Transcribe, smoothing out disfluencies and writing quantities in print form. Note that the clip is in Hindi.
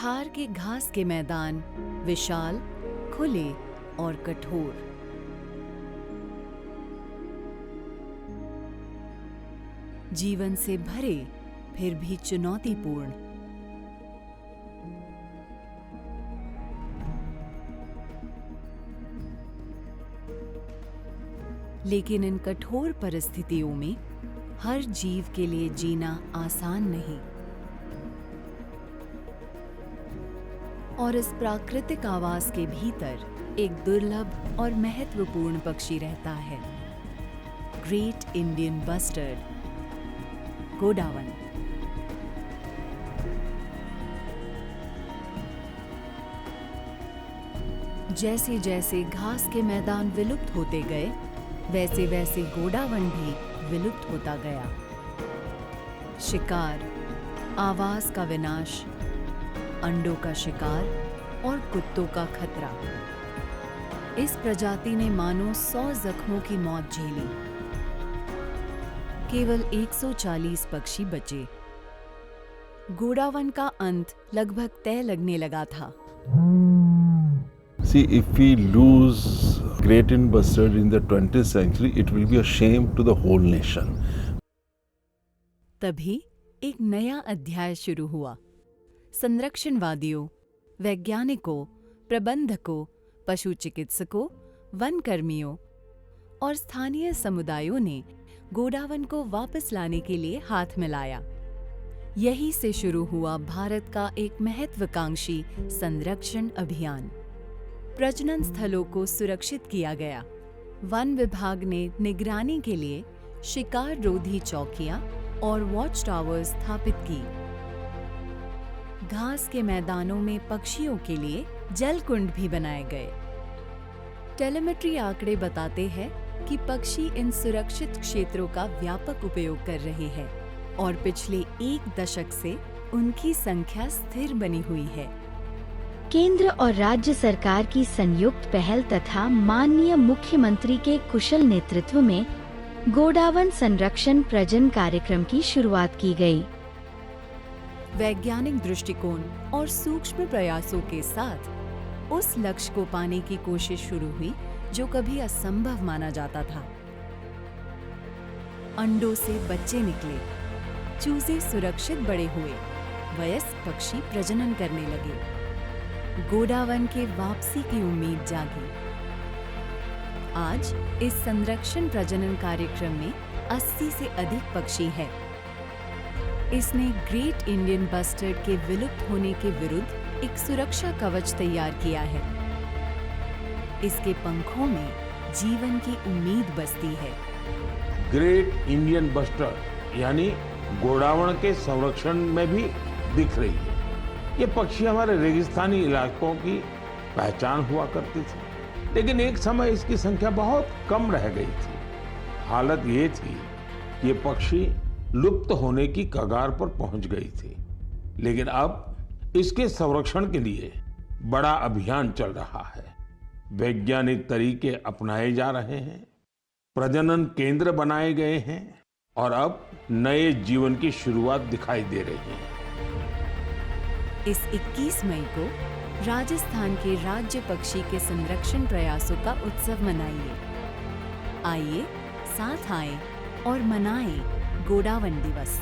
थार के घास के मैदान विशाल, खुले और कठोर। जीवन से भरे फिर भी चुनौतीपूर्ण। लेकिन इन कठोर परिस्थितियों में हर जीव के लिए जीना आसान नहीं। और इस प्राकृतिक आवास के भीतर एक दुर्लभ और महत्वपूर्ण पक्षी रहता है, ग्रेट इंडियन बस्टर्ड, गोडावन। जैसे जैसे घास के मैदान विलुप्त होते गए, वैसे वैसे गोडावन भी विलुप्त होता गया। शिकार, आवास का विनाश, अंडों का शिकार और कुत्तों का खतरा। इस प्रजाति ने मानो 100 जख्मों की मौत झेली। केवल 140 पक्षी बचे। गोडावन का अंत लगभग तय लगने लगा था। See, if we lose great Indian bustard in the 20th century, it will be a shame to the whole nation. तभी एक नया अध्याय शुरू हुआ। संरक्षणवादियों, वैज्ञानिकों, प्रबंधकों, पशु चिकित्सकों, वन कर्मियों और स्थानीय समुदायों ने गोडावन को वापस लाने के लिए हाथ मिलाया। यहीं से शुरू हुआ भारत का एक महत्वाकांक्षी संरक्षण अभियान। प्रजनन स्थलों को सुरक्षित किया गया। वन विभाग ने निगरानी के लिए शिकार रोधी चौकियां और वॉच टावर स्थापित की। घास के मैदानों में पक्षियों के लिए जल कुंड भी बनाए गए। टेलीमेट्री आंकड़े बताते हैं कि पक्षी इन सुरक्षित क्षेत्रों का व्यापक उपयोग कर रहे हैं और पिछले 1 दशक से उनकी संख्या स्थिर बनी हुई है। केंद्र और राज्य सरकार की संयुक्त पहल तथा माननीय मुख्यमंत्री के कुशल नेतृत्व में गोडावन संरक्षण प्रजनन कार्यक्रम की शुरुआत की गई। वैज्ञानिक दृष्टिकोण और सूक्ष्म प्रयासों के साथ उस लक्ष्य को पाने की कोशिश शुरू हुई जो कभी असंभव माना जाता था। अंडों से बच्चे निकले, चूजे सुरक्षित बड़े हुए, वयस्क पक्षी प्रजनन करने लगे। गोडावन के वापसी की उम्मीद जागी। आज इस संरक्षण प्रजनन कार्यक्रम में 80 से अधिक पक्षी हैं। इसने ग्रेट इंडियन बस्टर्ड के विलुप्त होने के विरुद्ध एक सुरक्षा कवच तैयार किया है। इसके पंखों में जीवन की उम्मीद बसती है। ग्रेट इंडियन बस्टर्ड यानी गोडावन के संरक्षण में भी दिख रही है। ये पक्षी हमारे रेगिस्तानी इलाकों की पहचान हुआ करती थी, लेकिन एक समय इसकी संख्या बहुत कम रह गई थी। हालत ये थी कि ये पक्षी लुप्त होने की कगार पर पहुंच गई थी। लेकिन अब इसके संरक्षण के लिए बड़ा अभियान चल रहा है। वैज्ञानिक तरीके अपनाए जा रहे हैं, प्रजनन केंद्र बनाए गए हैं और अब नए जीवन की शुरुआत दिखाई दे रही है। इस 21 मई को राजस्थान के राज्य पक्षी के संरक्षण प्रयासों का उत्सव मनाइए। आइए, साथ आएं और मनाएं गोडावन दिवस।